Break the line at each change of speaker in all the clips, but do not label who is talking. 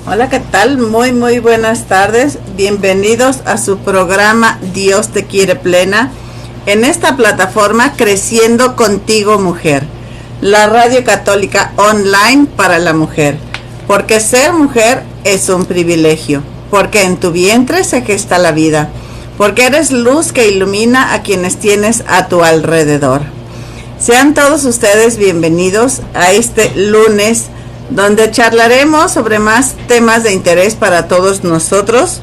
Hola, ¿qué tal? Muy buenas tardes. Bienvenidos a su programa Dios te quiere plena. En esta plataforma Creciendo Contigo Mujer, la radio católica online para la mujer. Porque ser mujer es un privilegio. Porque en tu vientre se gesta la vida. Porque eres luz que ilumina a quienes tienes a tu alrededor. Sean todos ustedes bienvenidos a este lunes, donde charlaremos sobre más temas de interés para todos nosotros.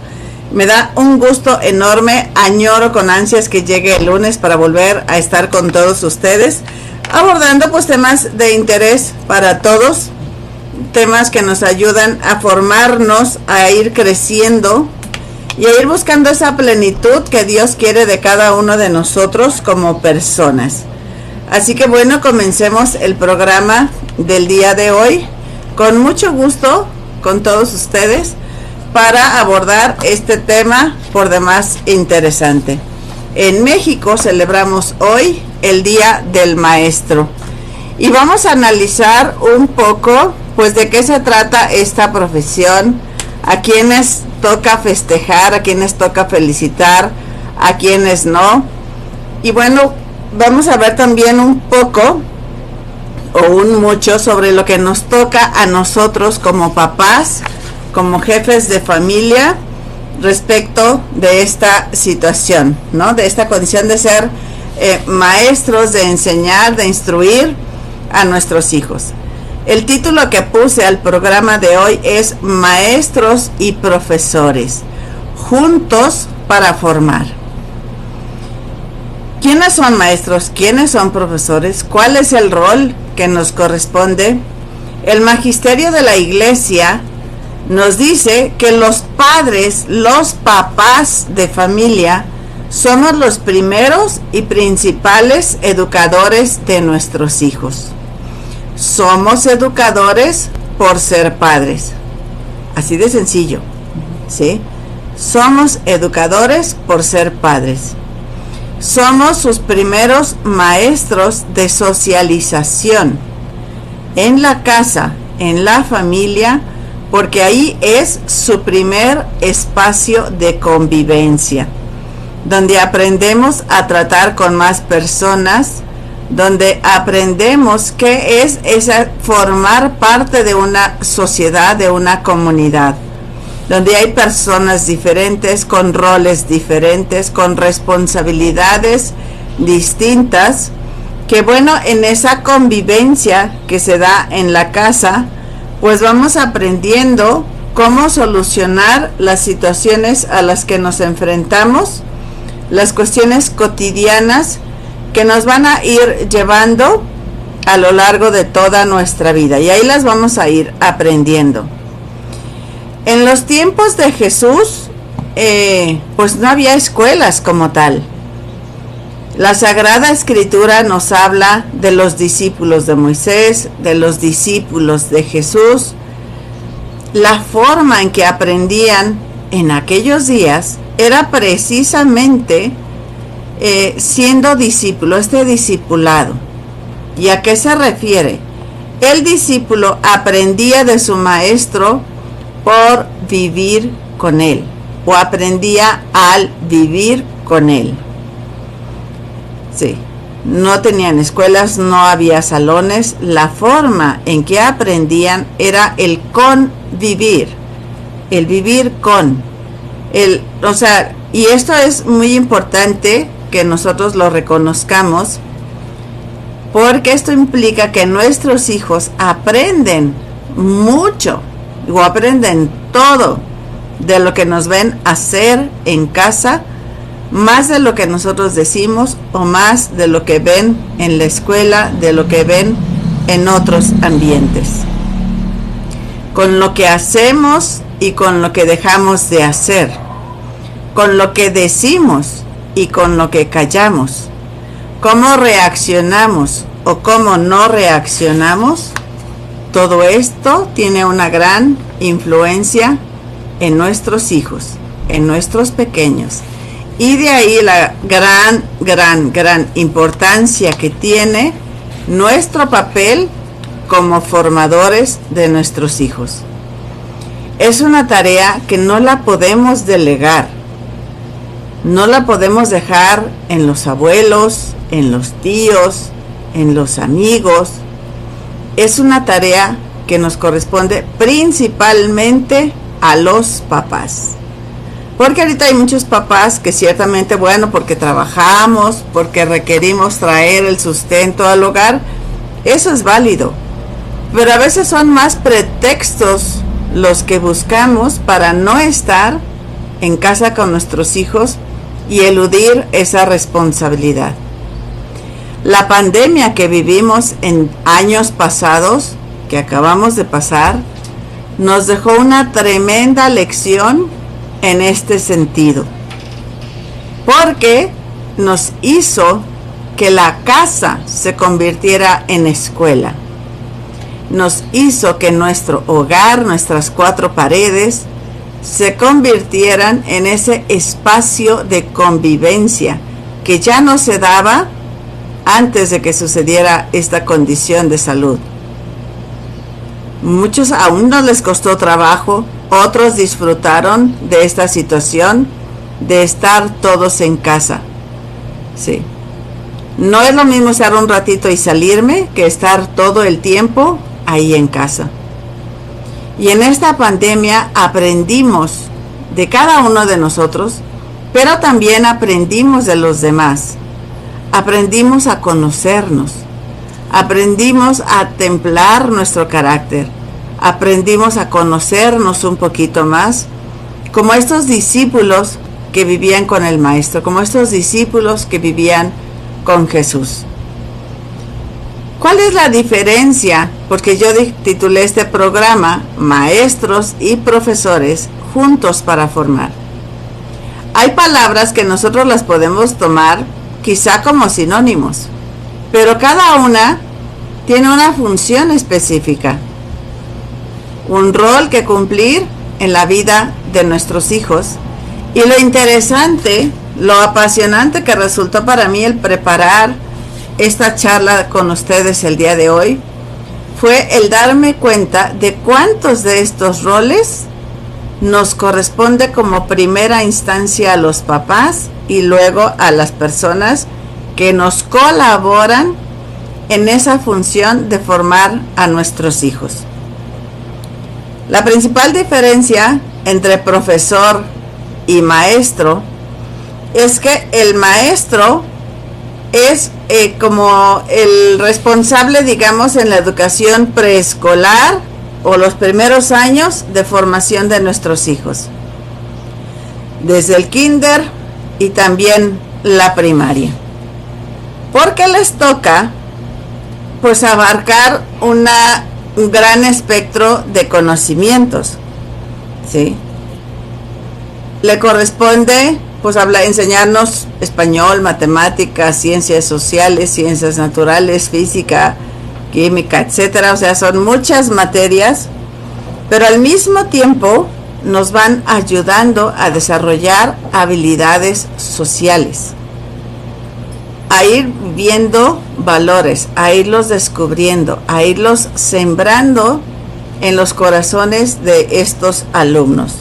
Me da un gusto enorme, añoro con ansias que llegue el lunes para volver a estar con todos ustedes, abordando pues temas de interés para todos, temas que nos ayudan a formarnos, a ir creciendo y a ir buscando esa plenitud que Dios quiere de cada uno de nosotros como personas. Así que bueno, comencemos el programa del día de hoy. Con mucho gusto con todos ustedes para abordar este tema por demás interesante. En México celebramos hoy el Día del Maestro y vamos a analizar un poco pues de qué se trata esta profesión, a quienes toca festejar, a quienes toca felicitar, a quienes no. Y bueno, vamos a ver también un poco o un mucho sobre lo que nos toca a nosotros como papás, como jefes de familia, respecto de esta situación, ¿no? De esta condición de ser maestros, de enseñar, de instruir a nuestros hijos. El título que puse al programa de hoy es Maestros y Profesores, juntos para formar. ¿Quiénes son maestros? ¿Quiénes son profesores? ¿Cuál es el rol que nos corresponde? El magisterio de la Iglesia nos dice que los padres, los papás de familia, somos los primeros y principales educadores de nuestros hijos. Somos educadores por ser padres. Así de sencillo, ¿sí? Somos educadores por ser padres. Somos sus primeros maestros de socialización en la casa, en la familia, porque ahí es su primer espacio de convivencia, donde aprendemos a tratar con más personas, donde aprendemos qué es formar parte de una sociedad, de una comunidad, donde hay personas diferentes, con roles diferentes, con responsabilidades distintas, que bueno, en esa convivencia que se da en la casa, pues vamos aprendiendo cómo solucionar las situaciones a las que nos enfrentamos, las cuestiones cotidianas que nos van a ir llevando a lo largo de toda nuestra vida, y ahí las vamos a ir aprendiendo. En los tiempos de Jesús, pues no había escuelas como tal. La Sagrada Escritura nos habla de los discípulos de Moisés, de los discípulos de Jesús. La forma en que aprendían en aquellos días era precisamente siendo discípulo, este discipulado. ¿Y a qué se refiere? El discípulo aprendía de su maestro por vivir con él, o aprendía al vivir con él. Sí, no tenían escuelas, no había salones. La forma en que aprendían era el convivir, el vivir con, y esto es muy importante que nosotros lo reconozcamos, porque esto implica que nuestros hijos aprenden mucho, o aprenden todo de lo que nos ven hacer en casa, más de lo que nosotros decimos o más de lo que ven en la escuela, de lo que ven en otros ambientes. Con lo que hacemos y con lo que dejamos de hacer, con lo que decimos y con lo que callamos, cómo reaccionamos o cómo no reaccionamos, todo esto tiene una gran influencia en nuestros hijos, en nuestros pequeños. Y de ahí la gran importancia que tiene nuestro papel como formadores de nuestros hijos. Es una tarea que no la podemos delegar. No la podemos dejar en los abuelos, en los tíos, en los amigos. Es una tarea que nos corresponde principalmente a los papás. Porque ahorita hay muchos papás que ciertamente, bueno, porque trabajamos, porque requerimos traer el sustento al hogar, eso es válido. Pero a veces son más pretextos los que buscamos para no estar en casa con nuestros hijos y eludir esa responsabilidad. La pandemia que vivimos en años pasados, que acabamos de pasar, nos dejó una tremenda lección en este sentido, porque nos hizo que la casa se convirtiera en escuela. Nos hizo que nuestro hogar, nuestras cuatro paredes, se convirtieran en ese espacio de convivencia que ya no se daba antes de que sucediera esta condición de salud. Muchos aún no les costó trabajo, otros disfrutaron de esta situación de estar todos en casa. Sí. No es lo mismo estar un ratito y salirme que estar todo el tiempo ahí en casa. Y en esta pandemia aprendimos de cada uno de nosotros, pero también aprendimos de los demás. Aprendimos a conocernos, aprendimos a templar nuestro carácter, aprendimos a conocernos un poquito más, como estos discípulos que vivían con el Maestro, como estos discípulos que vivían con Jesús. ¿Cuál es la diferencia? Porque yo titulé este programa Maestros y Profesores Juntos para Formar. Hay palabras que nosotros las podemos tomar quizá como sinónimos, pero cada una tiene una función específica, un rol que cumplir en la vida de nuestros hijos. Y lo interesante, lo apasionante que resultó para mí el preparar esta charla con ustedes el día de hoy, fue el darme cuenta de cuántos de estos roles nos corresponde como primera instancia a los papás y luego a las personas que nos colaboran en esa función de formar a nuestros hijos. La principal diferencia entre profesor y maestro es que el maestro es como el responsable, digamos, en la educación preescolar o los primeros años de formación de nuestros hijos, desde el kinder y también la primaria, porque les toca pues abarcar un gran espectro de conocimientos, ¿sí? Le corresponde pues enseñarnos español, matemáticas, ciencias sociales, ciencias naturales, física, química, etcétera. O sea, son muchas materias, pero al mismo tiempo nos van ayudando a desarrollar habilidades sociales, a ir viendo valores, a irlos descubriendo, a irlos sembrando en los corazones de estos alumnos.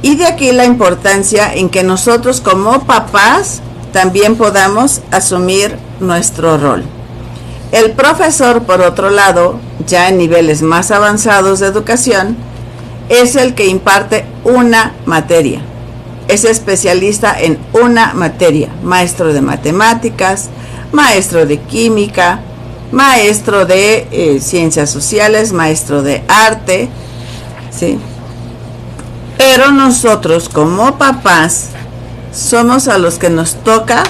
Y de aquí la importancia en que nosotros como papás también podamos asumir nuestro rol. El profesor, por otro lado, ya en niveles más avanzados de educación, es el que imparte una materia. Es especialista en una materia, maestro de matemáticas, maestro de química, maestro de ciencias sociales, maestro de arte, ¿sí? Pero nosotros como papás somos a los que nos toca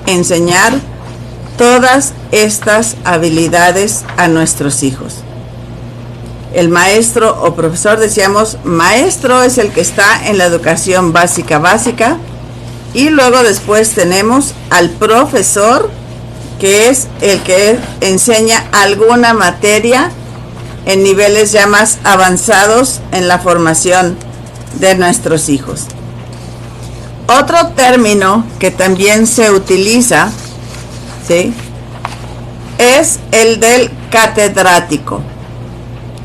enseñar todas estas habilidades a nuestros hijos. El maestro o profesor, decíamos, maestro es el que está en la educación básica, y luego después tenemos al profesor, que es el que enseña alguna materia en niveles ya más avanzados en la formación de nuestros hijos. Otro término que también se utiliza, ¿sí?, es el del catedrático.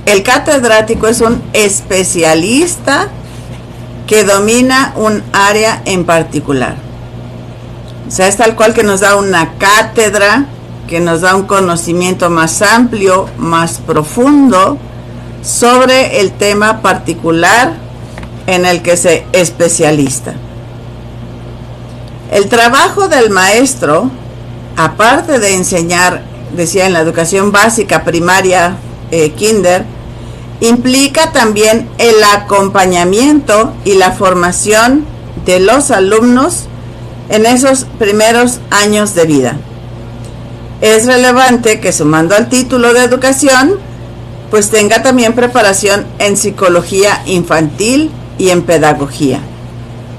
El catedrático es un especialista que domina un área en particular. O sea, es tal cual que nos da una cátedra, que nos da un conocimiento más amplio, más profundo sobre el tema particular en el que se especializa. El trabajo del maestro, aparte de enseñar, decía, en la educación básica, primaria, kinder, implica también el acompañamiento y la formación de los alumnos en esos primeros años de vida. Es relevante que, sumando al título de educación, pues tenga también preparación en psicología infantil y en pedagogía,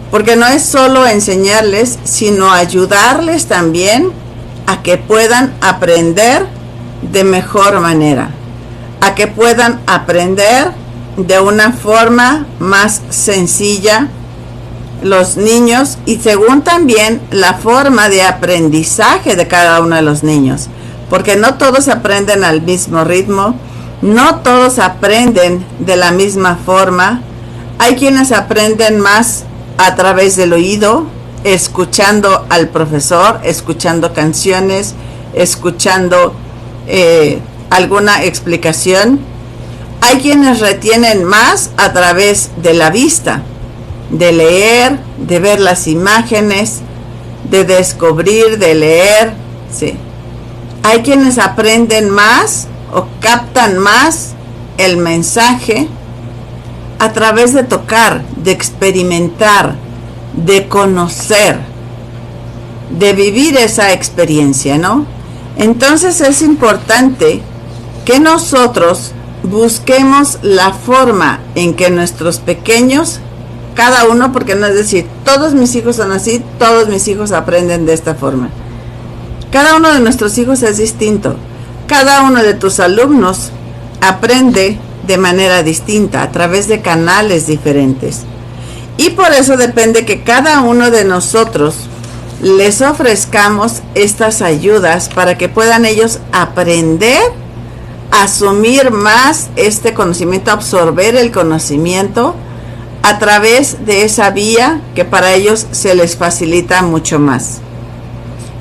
porque no es solo enseñarles, sino ayudarles también a que puedan aprender de mejor manera, a que puedan aprender de una forma más sencilla los niños, y según también la forma de aprendizaje de cada uno de los niños, porque no todos aprenden al mismo ritmo, no todos aprenden de la misma forma. Hay quienes aprenden más a través del oído, escuchando al profesor, escuchando canciones, escuchando alguna explicación. Hay quienes retienen más a través de la vista, de leer, de ver las imágenes, de descubrir, de leer, sí. Hay quienes aprenden más o captan más el mensaje a través de tocar, de experimentar, de conocer, de vivir esa experiencia, ¿no? Entonces es importante que nosotros busquemos la forma en que nuestros pequeños, cada uno, porque no es decir, todos mis hijos son así, todos mis hijos aprenden de esta forma. Cada uno de nuestros hijos es distinto. Cada uno de tus alumnos aprende de manera distinta, a través de canales diferentes. Y por eso depende que cada uno de nosotros les ofrezcamos estas ayudas para que puedan ellos aprender, asumir más este conocimiento, absorber el conocimiento a través de esa vía que para ellos se les facilita mucho más.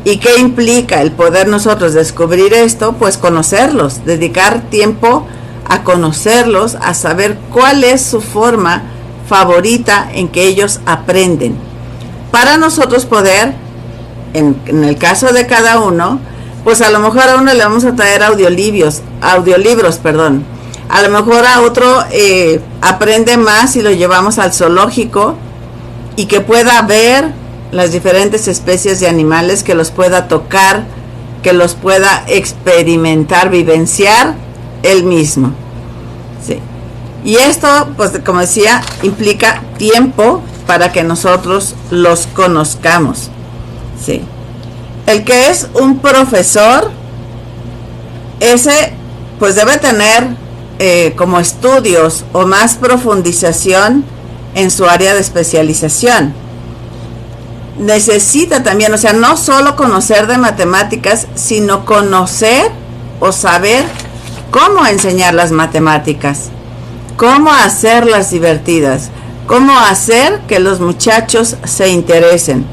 ¿Y qué implica el poder nosotros descubrir esto? Pues conocerlos, dedicar tiempo a conocerlos, a saber cuál es su forma favorita en que ellos aprenden, para nosotros poder, en el caso de cada uno, pues a lo mejor a uno le vamos a traer audiolibros, a lo mejor a otro aprende más si lo llevamos al zoológico y que pueda ver las diferentes especies de animales, que los pueda tocar, que los pueda experimentar, vivenciar él mismo. Sí. Y esto, pues como decía, implica tiempo para que nosotros los conozcamos. Sí. El que es un profesor, ese pues debe tener como estudios o más profundización en su área de especialización. Necesita también, o sea, no solo conocer de matemáticas, sino conocer o saber cómo enseñar las matemáticas, cómo hacerlas divertidas, cómo hacer que los muchachos se interesen.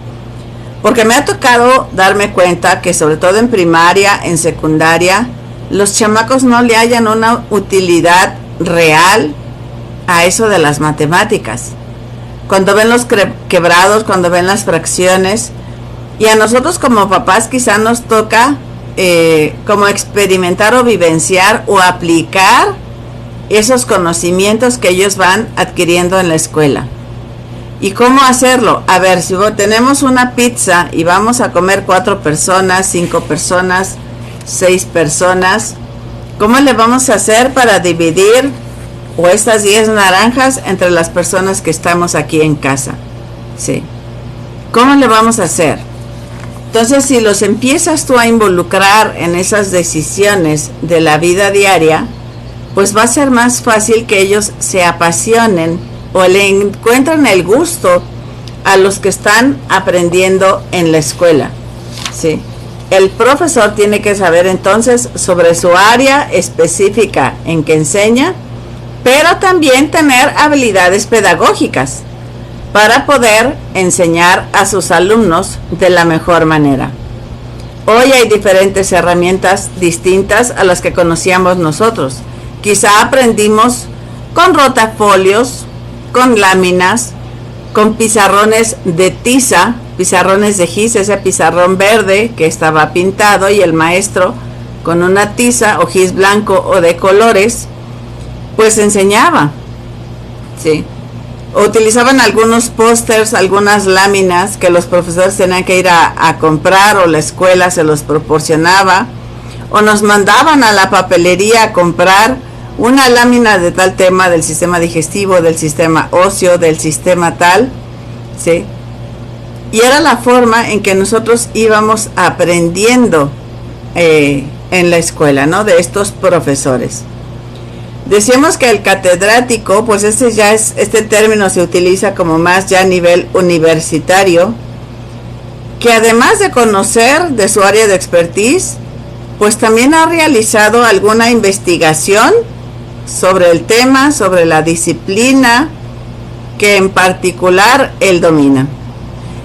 Porque me ha tocado darme cuenta que sobre todo en primaria, en secundaria, los chamacos no le hallan una utilidad real a eso de las matemáticas. Cuando ven los quebrados, cuando ven las fracciones, y a nosotros como papás quizá nos toca como experimentar o vivenciar o aplicar esos conocimientos que ellos van adquiriendo en la escuela. ¿Y cómo hacerlo? A ver, si tenemos una pizza y vamos a comer 4 personas, 5 personas, 6 personas, ¿cómo le vamos a hacer para dividir o estas 10 naranjas entre las personas que estamos aquí en casa? Sí. ¿Cómo le vamos a hacer? Entonces, si los empiezas tú a involucrar en esas decisiones de la vida diaria, pues va a ser más fácil que ellos se apasionen o le encuentren el gusto a los que están aprendiendo en la escuela. ¿Sí? El profesor tiene que saber entonces sobre su área específica en que enseña, pero también tener habilidades pedagógicas para poder enseñar a sus alumnos de la mejor manera. Hoy hay diferentes herramientas distintas a las que conocíamos nosotros. Quizá aprendimos con rotafolios, con láminas, con pizarrones de tiza, pizarrones de gis, ese pizarrón verde que estaba pintado, y el maestro con una tiza o gis blanco o de colores pues enseñaba, ¿sí? O utilizaban algunos pósters, algunas láminas que los profesores tenían que ir a comprar, o la escuela se los proporcionaba, o nos mandaban a la papelería a comprar una lámina de tal tema, del sistema digestivo, del sistema óseo, del sistema tal, ¿sí? Y era la forma en que nosotros íbamos aprendiendo en la escuela, ¿no? De estos profesores. Decíamos que el catedrático, pues este término se utiliza como más ya a nivel universitario, que además de conocer de su área de expertise, pues también ha realizado alguna investigación sobre el tema, sobre la disciplina que en particular él domina.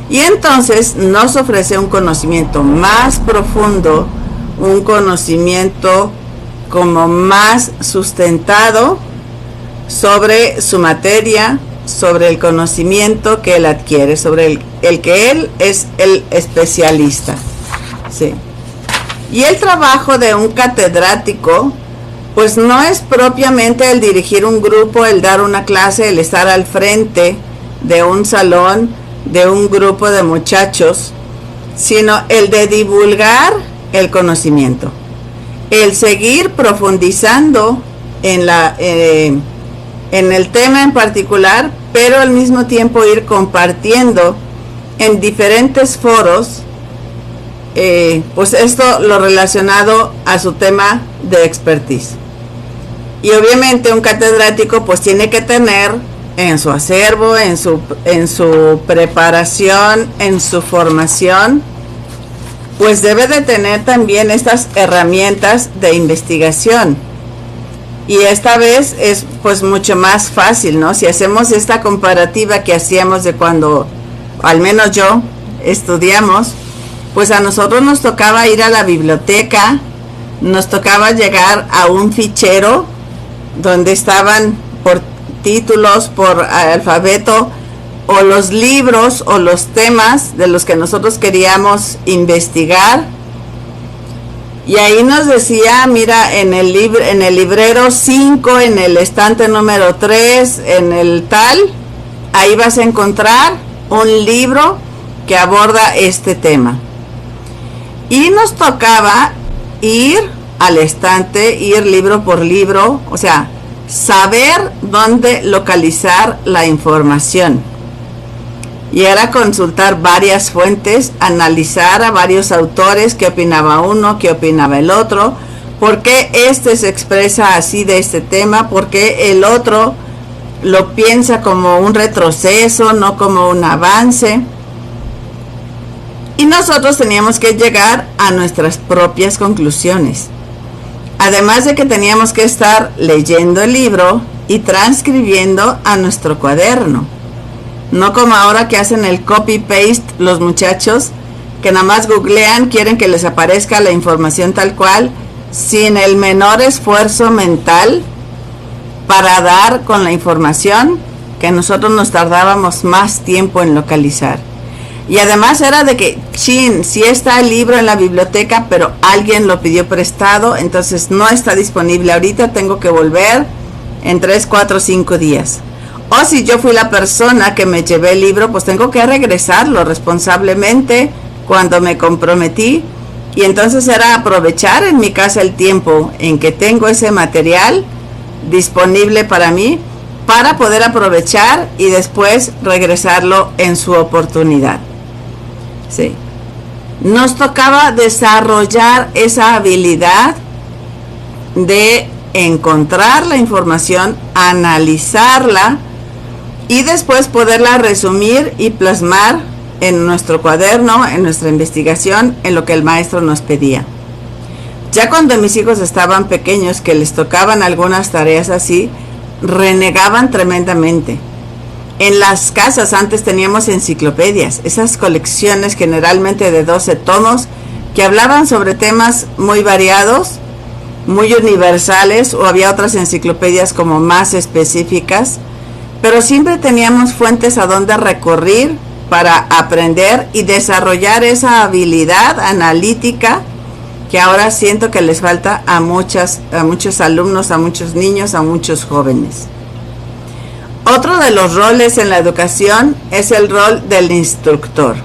Y entonces nos ofrece un conocimiento más profundo, un conocimiento como más sustentado sobre su materia, sobre el conocimiento que él adquiere, sobre el que él es el especialista, ¿sí? Y el trabajo de un catedrático pues no es propiamente el dirigir un grupo, el dar una clase, el estar al frente de un salón, de un grupo de muchachos, sino el de divulgar el conocimiento, el seguir profundizando en el tema en particular, pero al mismo tiempo ir compartiendo en diferentes foros pues esto lo relacionado a su tema de expertise. Y obviamente un catedrático pues tiene que tener en su acervo, en su preparación, en su formación, pues debe de tener también estas herramientas de investigación. Y esta vez es pues mucho más fácil, ¿no? Si hacemos esta comparativa que hacíamos de cuando, al menos yo, estudiamos, pues a nosotros nos tocaba ir a la biblioteca, nos tocaba llegar a un fichero donde estaban por títulos, por alfabeto, o los libros o los temas de los que nosotros queríamos investigar, y ahí nos decía, mira, en el librero 5, en el estante número 3, en el tal, ahí vas a encontrar un libro que aborda este tema. Y nos tocaba ir al estante, ir libro por libro, o sea, saber dónde localizar la información. Y era consultar varias fuentes, analizar a varios autores, qué opinaba uno, qué opinaba el otro, por qué este se expresa así de este tema, por qué el otro lo piensa como un retroceso, no como un avance. Y nosotros teníamos que llegar a nuestras propias conclusiones. Además de que teníamos que estar leyendo el libro y transcribiendo a nuestro cuaderno. No como ahora que hacen el copy-paste los muchachos, que nada más googlean, quieren que les aparezca la información tal cual, sin el menor esfuerzo mental para dar con la información que nosotros nos tardábamos más tiempo en localizar. Y además era de que, si está el libro en la biblioteca, pero alguien lo pidió prestado, entonces no está disponible ahorita, tengo que volver en 3, 4, 5 días. O si yo fui la persona que me llevé el libro, pues tengo que regresarlo responsablemente cuando me comprometí. Y entonces era aprovechar en mi casa el tiempo en que tengo ese material disponible para mí, para poder aprovechar y después regresarlo en su oportunidad. Sí. Nos tocaba desarrollar esa habilidad de encontrar la información, analizarla y después poderla resumir y plasmar en nuestro cuaderno, en nuestra investigación, en lo que el maestro nos pedía. Ya cuando mis hijos estaban pequeños, que les tocaban algunas tareas así, renegaban tremendamente. En las casas antes teníamos enciclopedias, esas colecciones generalmente de 12 tomos que hablaban sobre temas muy variados, muy universales, o había otras enciclopedias como más específicas, pero siempre teníamos fuentes a donde recurrir para aprender y desarrollar esa habilidad analítica que ahora siento que les falta a muchos alumnos, a muchos niños, a muchos jóvenes. Otro de los roles en la educación es el rol del instructor.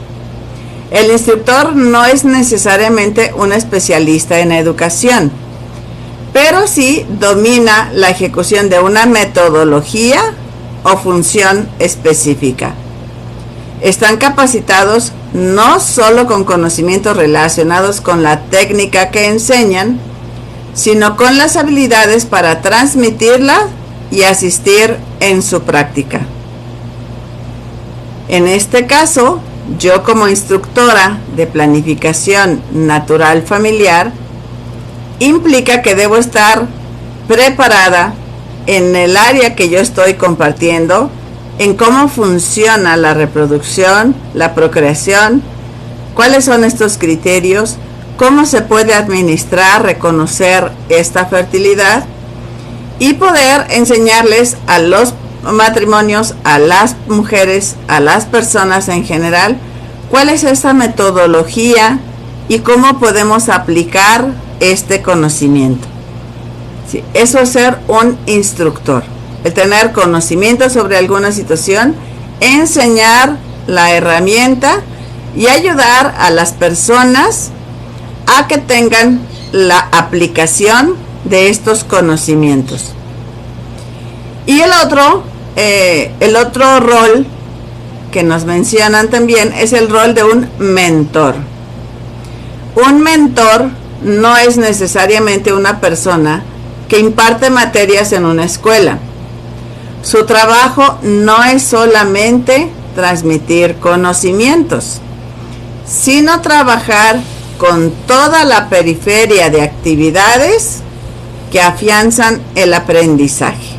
El instructor no es necesariamente un especialista en educación, pero sí domina la ejecución de una metodología o función específica. Están capacitados no solo con conocimientos relacionados con la técnica que enseñan, sino con las habilidades para transmitirla y asistir en su práctica. En este caso, yo como instructora de planificación natural familiar, implica que debo estar preparada en el área que yo estoy compartiendo, en cómo funciona la reproducción, la procreación, cuáles son estos criterios, cómo se puede administrar, reconocer esta fertilidad y poder enseñarles a los matrimonios, a las mujeres, a las personas en general, cuál es esta metodología y cómo podemos aplicar este conocimiento. Sí, eso es ser un instructor, el tener conocimiento sobre alguna situación, enseñar la herramienta y ayudar a las personas a que tengan la aplicación de estos conocimientos. Y el otro rol que nos mencionan también es el rol de un mentor. Un mentor no es necesariamente una persona que imparte materias en una escuela. Su trabajo no es solamente transmitir conocimientos, sino trabajar con toda la periferia de actividades que afianzan el aprendizaje.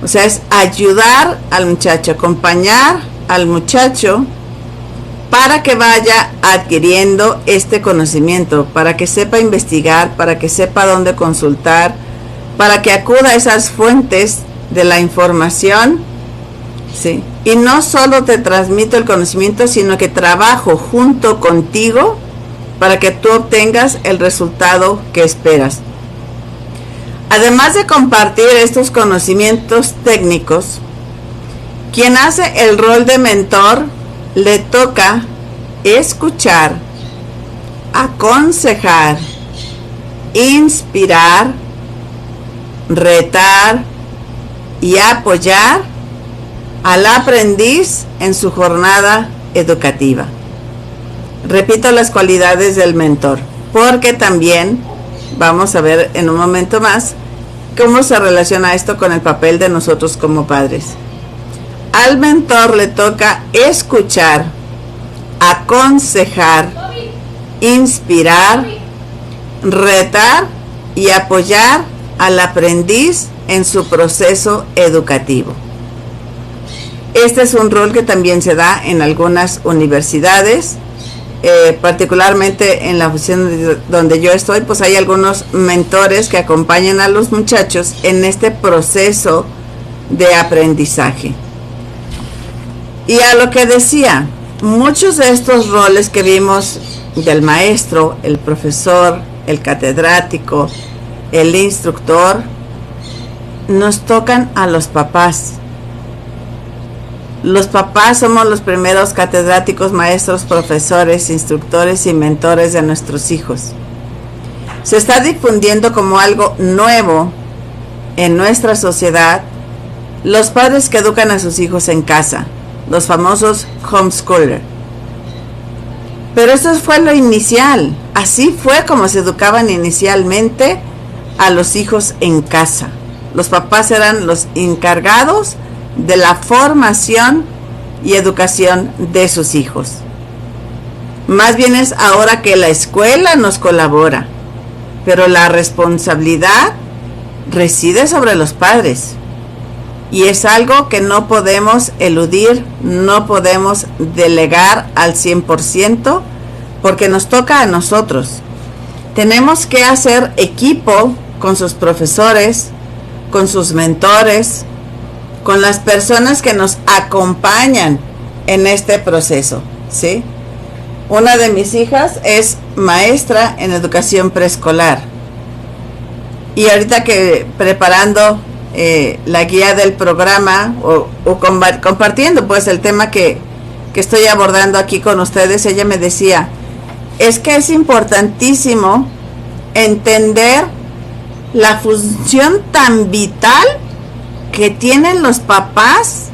O sea, es ayudar al muchacho, acompañar al muchacho para que vaya adquiriendo este conocimiento, para que sepa investigar, para que sepa dónde consultar, para que acuda a esas fuentes de la información, ¿sí? Y no solo te transmito el conocimiento, sino que trabajo junto contigo para que tú obtengas el resultado que esperas. Además de compartir estos conocimientos técnicos, quien hace el rol de mentor le toca escuchar, aconsejar, inspirar, retar y apoyar al aprendiz en su jornada educativa. Repito las cualidades del mentor, porque también vamos a ver en un momento más cómo se relaciona esto con el papel de nosotros como padres. Al mentor le toca escuchar, aconsejar, inspirar, retar y apoyar al aprendiz en su proceso educativo. Este es un rol que también se da en algunas universidades, particularmente en la oficina donde yo estoy, pues hay algunos mentores que acompañan a los muchachos en este proceso de aprendizaje. Y a lo que decía, muchos de estos roles que vimos del maestro, el profesor, el catedrático, el instructor, nos tocan a los papás. Los papás somos los primeros catedráticos, maestros, profesores, instructores y mentores de nuestros hijos. Se está difundiendo como algo nuevo en nuestra sociedad los padres que educan a sus hijos en casa, los famosos homeschooler. Pero eso fue lo inicial, así fue como se educaban inicialmente a los hijos en casa. Los papás eran los encargados de la formación y educación de sus hijos. Más bien es ahora que la escuela nos colabora, pero la responsabilidad reside sobre los padres. Y es algo que no podemos eludir, no podemos delegar al 100%, porque nos toca a nosotros. Tenemos que hacer equipo con sus profesores, con sus mentores, con las personas que nos acompañan en este proceso, ¿sí? Una de mis hijas es maestra en educación preescolar. Y ahorita que preparando la guía del programa o compartiendo pues el tema que estoy abordando aquí con ustedes, ella me decía, es que es importantísimo entender la función tan vital que tienen los papás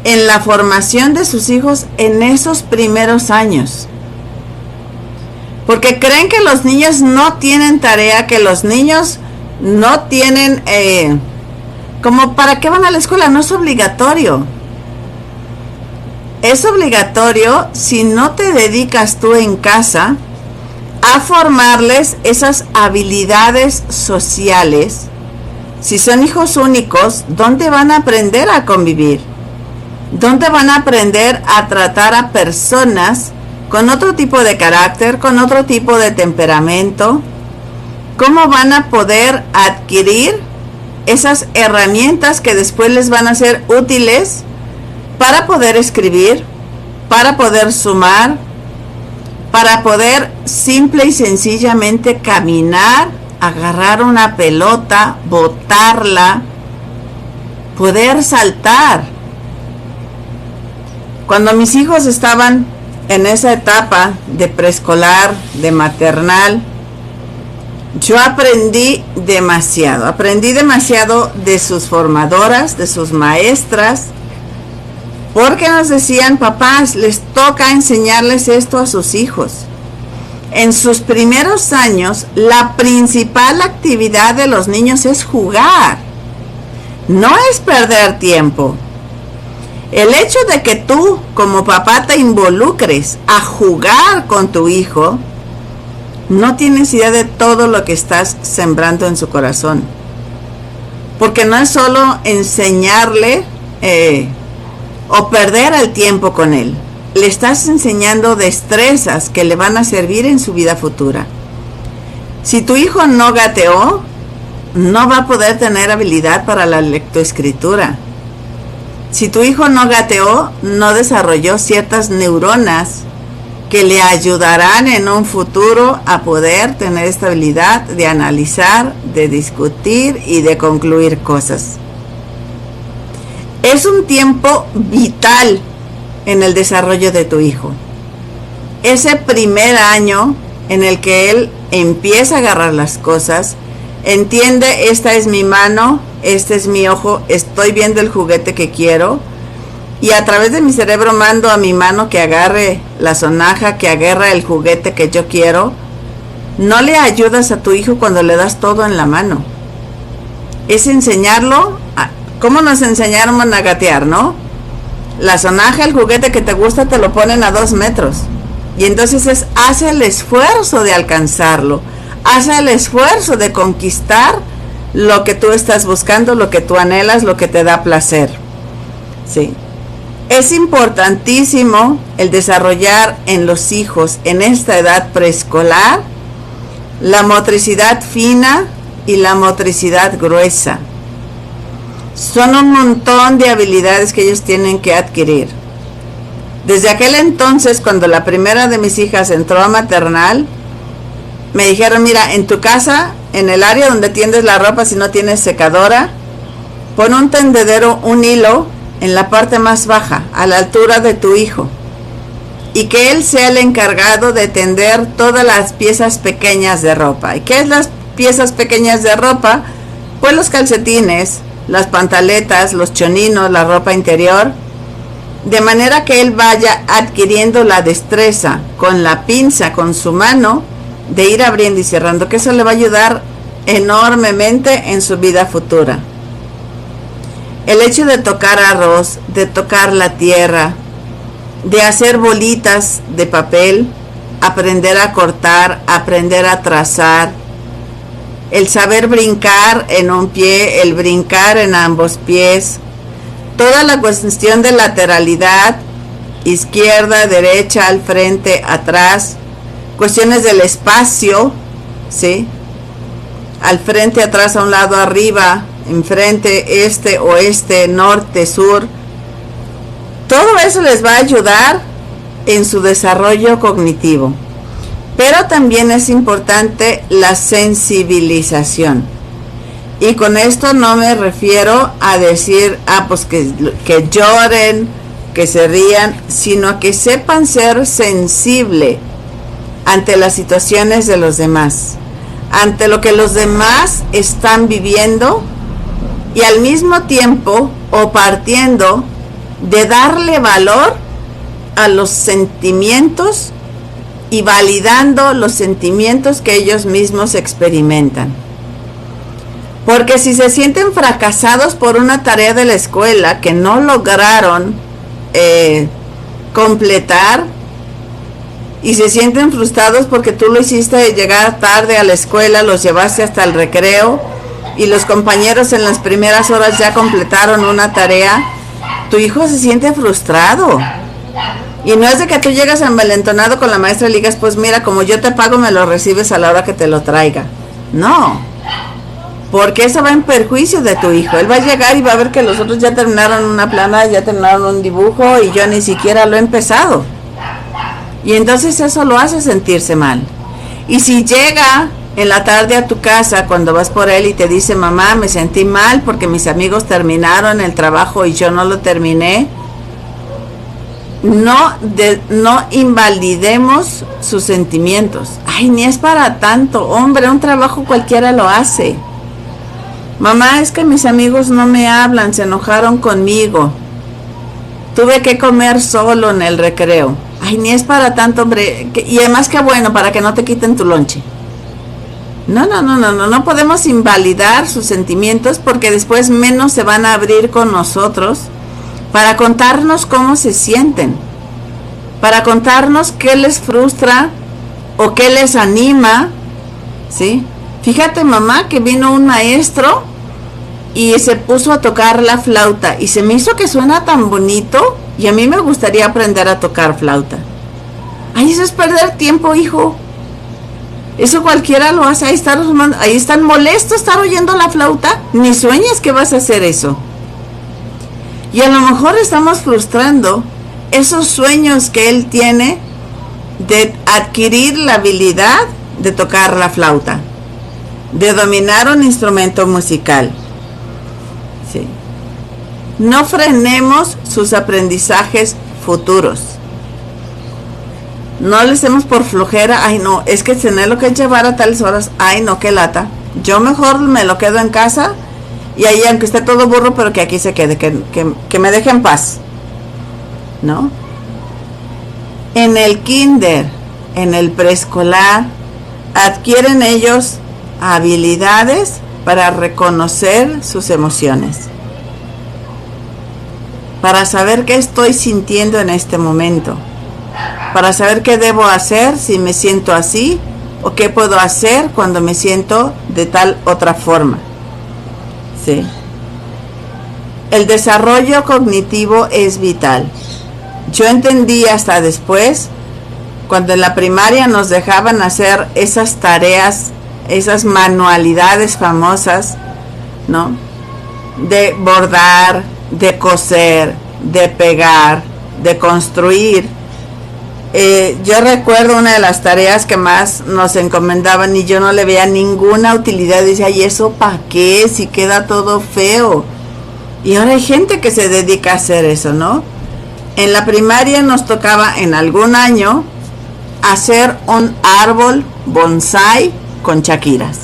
en la formación de sus hijos en esos primeros años. Porque creen que los niños no tienen tarea, que los niños no tienen, como para qué van a la escuela, no es obligatorio. Es obligatorio si no te dedicas tú en casa a formarles esas habilidades sociales. Si son hijos únicos, ¿dónde van a aprender a convivir? ¿Dónde van a aprender a tratar a personas con otro tipo de carácter, con otro tipo de temperamento? ¿Cómo van a poder adquirir esas herramientas que después les van a ser útiles para poder escribir, para poder sumar, para poder simple y sencillamente caminar, agarrar una pelota, botarla, poder saltar? Cuando mis hijos estaban en esa etapa de preescolar, de maternal, yo aprendí demasiado de sus formadoras, de sus maestras, porque nos decían, papás, les toca enseñarles esto a sus hijos. En sus primeros años, la principal actividad de los niños es jugar, no es perder tiempo. El hecho de que tú, como papá, te involucres a jugar con tu hijo, no tienes idea de todo lo que estás sembrando en su corazón. Porque no es solo enseñarle o perder el tiempo con él. Le estás enseñando destrezas que le van a servir en su vida futura. Si tu hijo no gateó, no va a poder tener habilidad para la lectoescritura. Si tu hijo no gateó, no desarrolló ciertas neuronas que le ayudarán en un futuro a poder tener esta habilidad de analizar, de discutir y de concluir cosas. Es un tiempo vital en el desarrollo de tu hijo. Ese primer año en el que él empieza a agarrar las cosas, entiende, esta es mi mano, este es mi ojo, estoy viendo el juguete que quiero, y a través de mi cerebro mando a mi mano que agarre la sonaja, que agarre el juguete que yo quiero. No le ayudas a tu hijo cuando le das todo en la mano. Es enseñarlo, ¿cómo nos enseñaron a gatear, no? La sonaja, el juguete que te gusta, te lo ponen a 2 metros. Y entonces hace el esfuerzo de alcanzarlo, hace el esfuerzo de conquistar lo que tú estás buscando, lo que tú anhelas, lo que te da placer. Sí. Es importantísimo el desarrollar en los hijos en esta edad preescolar la motricidad fina y la motricidad gruesa. Son un montón de habilidades que ellos tienen que adquirir. Desde aquel entonces, cuando la primera de mis hijas entró a maternal, me dijeron, mira, en tu casa, en el área donde tiendes la ropa, si no tienes secadora, pon un tendedero, un hilo, en la parte más baja, a la altura de tu hijo, y que él sea el encargado de tender todas las piezas pequeñas de ropa. ¿Y qué es las piezas pequeñas de ropa? Pues los calcetines, las pantaletas, los choninos, la ropa interior, de manera que él vaya adquiriendo la destreza con la pinza, con su mano, de ir abriendo y cerrando, que eso le va a ayudar enormemente en su vida futura. El hecho de tocar arroz, de tocar la tierra, de hacer bolitas de papel, aprender a cortar, aprender a trazar, el saber brincar en un pie, el brincar en ambos pies, toda la cuestión de lateralidad, izquierda, derecha, al frente, atrás, cuestiones del espacio, ¿sí? Al frente, atrás, a un lado, arriba, enfrente, este, oeste, norte, sur. Todo eso les va a ayudar en su desarrollo cognitivo. Pero también es importante la sensibilización. Y con esto no me refiero a decir, pues que lloren, que se rían, sino que sepan ser sensible ante las situaciones de los demás, ante lo que los demás están viviendo, y al mismo tiempo, o partiendo de darle valor a los sentimientos y validando los sentimientos que ellos mismos experimentan. Porque si se sienten fracasados por una tarea de la escuela que no lograron completar, y se sienten frustrados porque tú lo hiciste llegar tarde a la escuela, los llevaste hasta el recreo, y los compañeros en las primeras horas ya completaron una tarea, tu hijo se siente frustrado. Y no es de que tú llegas envalentonado con la maestra y le digas, pues mira, como yo te pago, me lo recibes a la hora que te lo traiga. No, porque eso va en perjuicio de tu hijo. Él va a llegar y va a ver que los otros ya terminaron una plana, ya terminaron un dibujo, y yo ni siquiera lo he empezado. Y entonces eso lo hace sentirse mal. Y si llega en la tarde a tu casa, cuando vas por él y te dice, mamá, me sentí mal porque mis amigos terminaron el trabajo y yo no lo terminé, no invalidemos sus sentimientos. Ay, ni es para tanto, hombre, un trabajo cualquiera lo hace. Mamá, es que mis amigos no me hablan, se enojaron conmigo, tuve que comer solo en el recreo. Ay, ni es para tanto, hombre, y además qué bueno, para que no te quiten tu lonche. No podemos invalidar sus sentimientos, porque después menos se van a abrir con nosotros para contarnos cómo se sienten, para contarnos qué les frustra o qué les anima, ¿sí? Fíjate, mamá, que vino un maestro y se puso a tocar la flauta y se me hizo que suena tan bonito, y a mí me gustaría aprender a tocar flauta. Ay, eso es perder tiempo, hijo. Eso cualquiera lo hace. Ahí están molestos estar oyendo la flauta. Ni sueñes que vas a hacer eso. Y a lo mejor estamos frustrando esos sueños que él tiene de adquirir la habilidad de tocar la flauta, de dominar un instrumento musical. Sí. No frenemos sus aprendizajes futuros. No les demos por flojera. Ay, no, es que tenerlo que llevar a tales horas. Ay, no, qué lata. Yo mejor me lo quedo en casa, y ahí, aunque esté todo burro, pero que aquí se quede, que me deje en paz, ¿no? En el kinder, en el preescolar, adquieren ellos habilidades para reconocer sus emociones, para saber qué estoy sintiendo en este momento, para saber qué debo hacer si me siento así, o qué puedo hacer cuando me siento de tal otra forma. Sí. El desarrollo cognitivo es vital. Yo entendí hasta después, cuando en la primaria nos dejaban hacer esas tareas, esas manualidades famosas, ¿no? De bordar, de coser, de pegar, de construir. Yo recuerdo una de las tareas que más nos encomendaban y yo no le veía ninguna utilidad. Decía, ¿y eso para qué? Si queda todo feo. Y ahora hay gente que se dedica a hacer eso, ¿no? En la primaria nos tocaba en algún año hacer un árbol bonsái con chaquiras.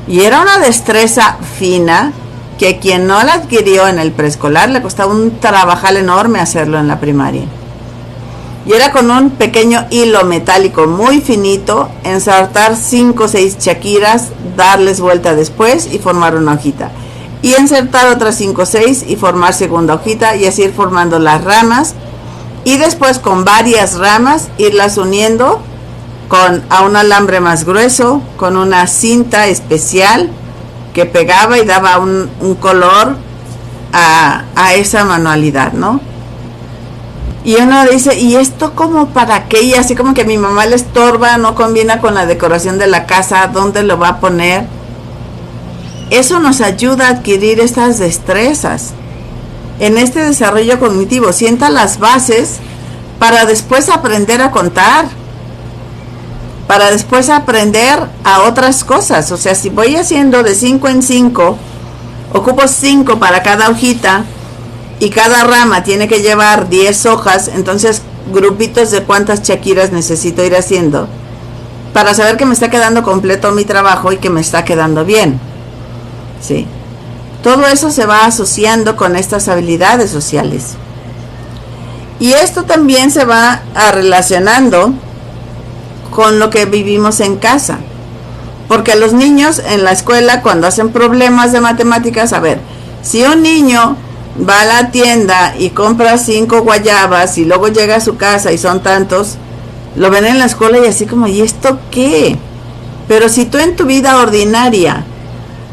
Y era una destreza fina que quien no la adquirió en el preescolar le costaba un trabajal enorme hacerlo en la primaria. Y era con un pequeño hilo metálico muy finito, ensartar 5 o 6 chaquiras, darles vuelta después y formar una hojita. y insertar otras 5 o 6 y formar segunda hojita y así ir formando las ramas y después con varias ramas irlas uniendo a un alambre más grueso con una cinta especial que pegaba y daba un color a esa manualidad, ¿no? Y uno dice, ¿y esto como para qué? Y así como que a mi mamá le estorba, no combina con la decoración de la casa, ¿dónde lo va a poner? Eso nos ayuda a adquirir estas destrezas. En este desarrollo cognitivo, sienta las bases para después aprender a contar, para después aprender a otras cosas. O sea, si voy haciendo de 5 en 5, ocupo 5 para cada hojita, y cada rama tiene que llevar 10 hojas, entonces grupitos de cuántas chaquiras necesito ir haciendo para saber que me está quedando completo mi trabajo y que me está quedando bien. Sí. Todo eso se va asociando con estas habilidades sociales. Y esto también se va relacionando con lo que vivimos en casa. Porque los niños en la escuela, cuando hacen problemas de matemáticas, a ver, si un niño va a la tienda y compra 5 guayabas y luego llega a su casa y son tantos, lo ven en la escuela y así como, ¿y esto qué? Pero si tú en tu vida ordinaria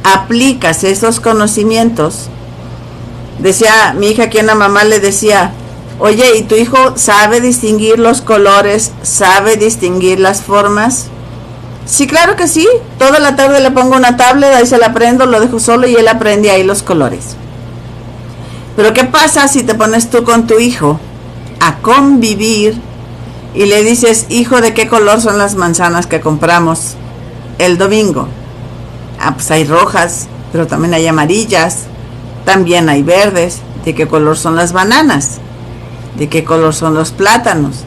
aplicas esos conocimientos, decía mi hija que una mamá le decía, oye, ¿y tu hijo sabe distinguir los colores, sabe distinguir las formas? Sí, claro que sí, toda la tarde le pongo una tablet, ahí se la aprendo, lo dejo solo y él aprende ahí los colores. Pero ¿qué pasa si te pones tú con tu hijo a convivir y le dices, hijo, ¿de qué color son las manzanas que compramos el domingo? Ah, pues hay rojas, pero también hay amarillas, también hay verdes. ¿De qué color son las bananas? ¿De qué color son los plátanos?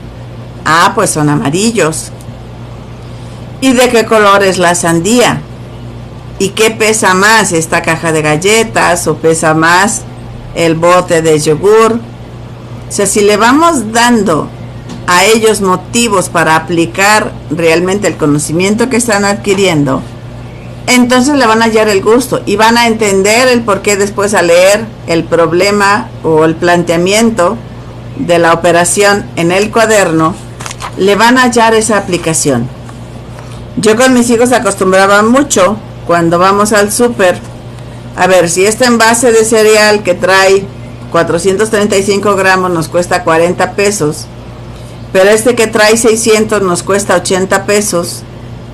Ah, pues son amarillos. ¿Y de qué color es la sandía? ¿Y qué pesa más, esta caja de galletas o pesa más el bote de yogur? O sea, si le vamos dando a ellos motivos para aplicar realmente el conocimiento que están adquiriendo, entonces le van a hallar el gusto y van a entender el por qué después al leer el problema o el planteamiento de la operación en el cuaderno, le van a hallar esa aplicación. Yo con mis hijos acostumbraba mucho cuando vamos al súper, a ver, si este envase de cereal que trae 435 gramos nos cuesta 40 pesos, pero este que trae 600 nos cuesta 80 pesos,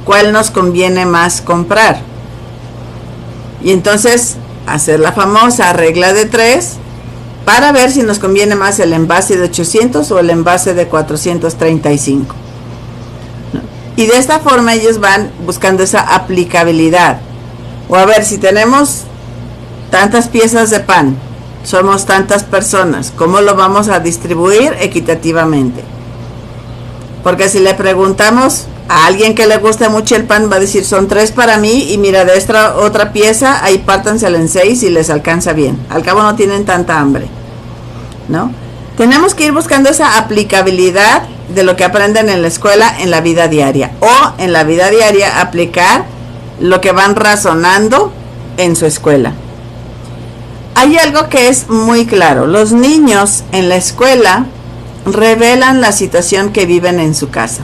¿cuál nos conviene más comprar? Y entonces hacer la famosa regla de 3 para ver si nos conviene más el envase de 800 o el envase de 435. Y de esta forma ellos van buscando esa aplicabilidad. O a ver, si tenemos tantas piezas de pan, somos tantas personas, ¿cómo lo vamos a distribuir equitativamente? Porque si le preguntamos a alguien que le guste mucho el pan, va a decir, son 3 para mí, y mira, de esta otra pieza, ahí pártansela en 6 y les alcanza bien. Al cabo no tienen tanta hambre, ¿no? Tenemos que ir buscando esa aplicabilidad de lo que aprenden en la escuela en la vida diaria, o en la vida diaria aplicar lo que van razonando en su escuela. Hay algo que es muy claro: los niños en la escuela revelan la situación que viven en su casa,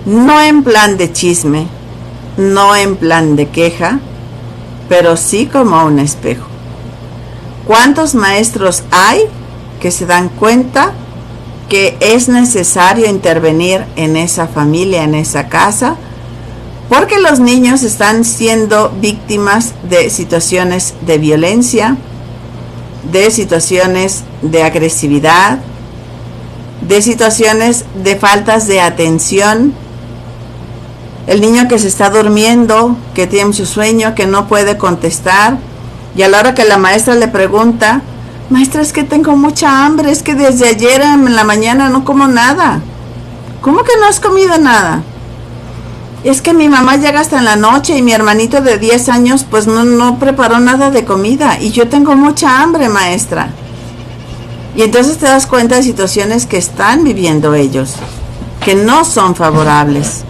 no en plan de chisme, no en plan de queja, pero sí como un espejo. ¿Cuántos maestros hay que se dan cuenta que es necesario intervenir en esa familia, en esa casa, porque los niños están siendo víctimas de situaciones de violencia, de situaciones de agresividad, de situaciones de faltas de atención? El niño que se está durmiendo, que tiene mucho sueño, que no puede contestar, y a la hora que la maestra le pregunta, maestra, es que tengo mucha hambre, es que desde ayer en la mañana no como nada. ¿Cómo que no has comido nada? Es que mi mamá llega hasta en la noche y mi hermanito de 10 años pues no preparó nada de comida y yo tengo mucha hambre, maestra. Y entonces te das cuenta de situaciones que están viviendo ellos, que no son favorables.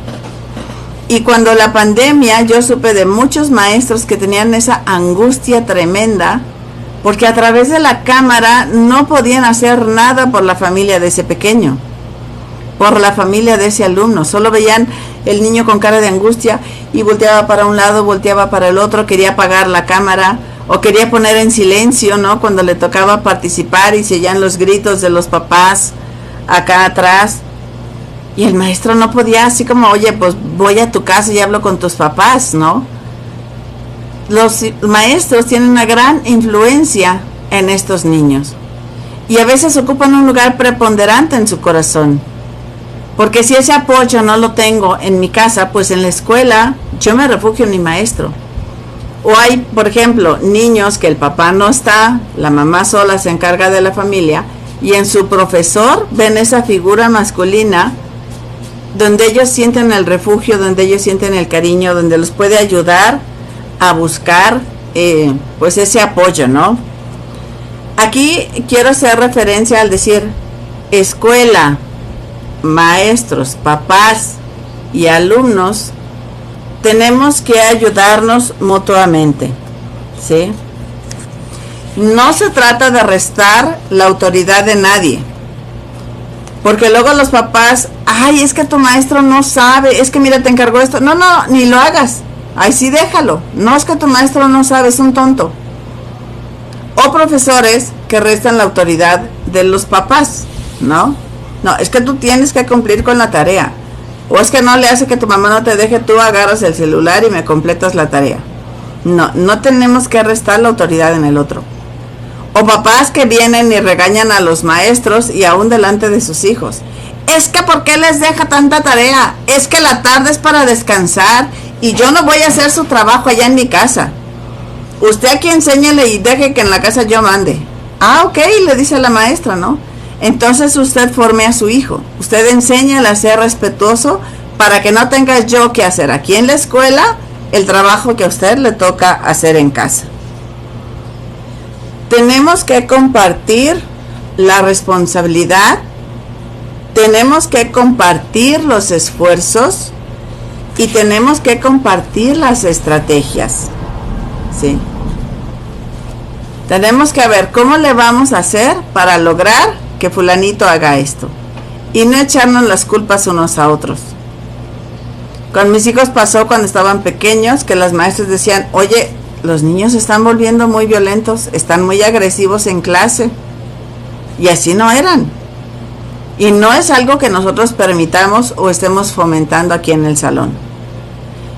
Y cuando la pandemia, yo supe de muchos maestros que tenían esa angustia tremenda, porque a través de la cámara no podían hacer nada por la familia de ese pequeño, por la familia de ese alumno. Solo veían el niño con cara de angustia y volteaba para un lado, volteaba para el otro, quería apagar la cámara o quería poner en silencio, ¿no? Cuando le tocaba participar y se oían los gritos de los papás acá atrás. Y el maestro no podía, así como, oye, pues voy a tu casa y hablo con tus papás, ¿no? Los maestros tienen una gran influencia en estos niños. Y a veces ocupan un lugar preponderante en su corazón. Porque si ese apoyo no lo tengo en mi casa, pues en la escuela yo me refugio en mi maestro. O hay, por ejemplo, niños que el papá no está, la mamá sola se encarga de la familia, y en su profesor ven esa figura masculina donde ellos sienten el refugio, donde ellos sienten el cariño, donde los puede ayudar a buscar pues ese apoyo, ¿no? Aquí quiero hacer referencia al decir escuela, maestros, papás y alumnos, tenemos que ayudarnos mutuamente, ¿sí? No se trata de restar la autoridad de nadie, porque luego los papás, ay, es que tu maestro no sabe, es que mira, te encargó esto. No, ni lo hagas. Ay, sí, déjalo. No, es que tu maestro no sabe, es un tonto. O profesores que restan la autoridad de los papás, ¿no? No, es que tú tienes que cumplir con la tarea. O es que no le hace que tu mamá no te deje, tú agarras el celular y me completas la tarea. No tenemos que restar la autoridad en el otro. O papás que vienen y regañan a los maestros y aún delante de sus hijos. Es que ¿por qué les deja tanta tarea? Es que la tarde es para descansar y yo no voy a hacer su trabajo allá en mi casa. Usted aquí enséñale y deje que en la casa yo mande. Ah, ok, le dice la maestra, ¿no? Entonces usted forme a su hijo. Usted enséñale a ser respetuoso para que no tenga yo que hacer aquí en la escuela el trabajo que a usted le toca hacer en casa. Tenemos que compartir la responsabilidad, tenemos que compartir los esfuerzos y tenemos que compartir las estrategias, ¿sí? Tenemos que ver cómo le vamos a hacer para lograr que fulanito haga esto y no echarnos las culpas unos a otros. Con mis hijos pasó cuando estaban pequeños que las maestras decían, oye, los niños se están volviendo muy violentos, están muy agresivos en clase. Y así no eran. Y no es algo que nosotros permitamos o estemos fomentando aquí en el salón.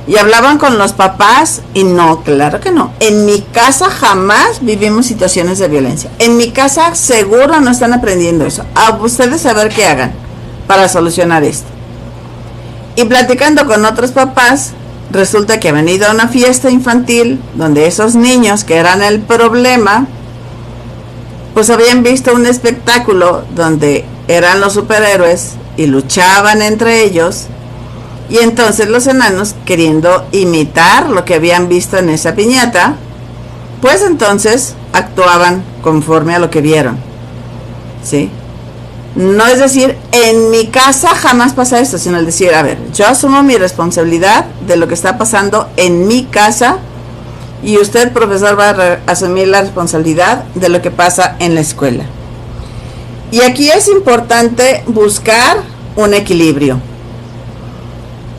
Y hablaban con los papás y no, claro que no. En mi casa jamás vivimos situaciones de violencia. En mi casa seguro no están aprendiendo eso. A ustedes saber qué hagan para solucionar esto. Y platicando con otros papás, resulta que habían ido a una fiesta infantil donde esos niños que eran el problema, pues habían visto un espectáculo donde eran los superhéroes y luchaban entre ellos, y entonces los enanos, queriendo imitar lo que habían visto en esa piñata, pues entonces actuaban conforme a lo que vieron, ¿sí? No es decir, en mi casa jamás pasa esto, sino el decir, a ver, yo asumo mi responsabilidad de lo que está pasando en mi casa y usted, profesor, va a asumir la responsabilidad de lo que pasa en la escuela. Y aquí es importante buscar un equilibrio,